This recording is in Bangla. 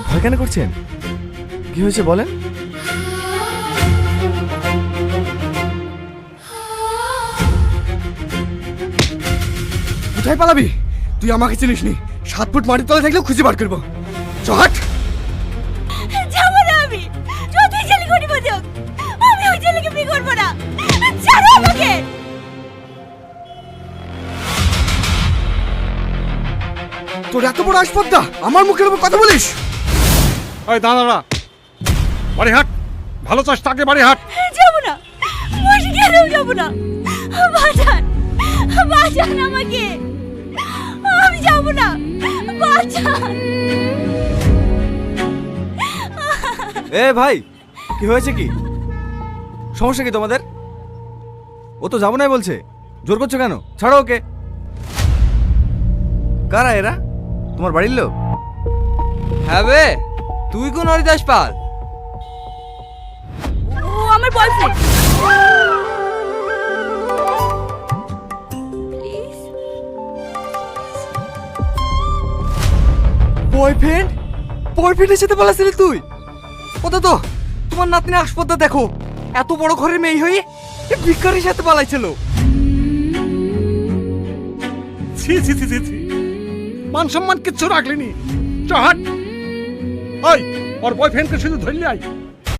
ভয় কেন করছেন? কি হয়েছে বলেন। কোথায় পালাবি? তুই আমাকে চিনিস নি। 7 ফুট মাটির তলায় থাকলেও খুঁজে বার করবো। চট যাবো না আমি। যতই ছেলে করি বাজুক, আমি ওই ছেলেকে বিয়ে করবো না। ছাড়ো আমাকে। তোর এত বড় আসপদ্দা, আমার মুখের উপর কথা বলিস? ওই দাঁড়া, বাড়ি হাট। ভালো চাস তাকে বাড়ি হাট। যাবো না, বসে গেলেও যাবো না। বাঁচান, বাঁচান আমাকে। আমি যাবো না, বাঁচান। এ ভাই, কি হয়েছে? কি সমস্যা কি তোমাদের? ও তো যাবো নাই বলছে, জোর করছো কেন? ছাড়ো ওকে। কারা এরা? তোমার বাড়ির লোক? হ্যাঁ বে, তুই কোন হরিদাস পাল? ও আমার বয়ফ্রেন্ড। প্লিজ। বয়ফ্রেন্ড? বয়ফ্রেন্ডের সাথে পালাছিলি তুই? ওটা তো তোমার নাতনি আসপদ্দা, দেখো এত বড় ঘরের মেয়ে হয়ে ভিক্ষারির সাথে পালাইছিল। ছি ছি ছি ছি ছি। মান সম্মান কিচ্ছু রাখলিনি। চ হাট। ওই ওর বয়ফ্রেন্ডকে শুধু ধরলি আই।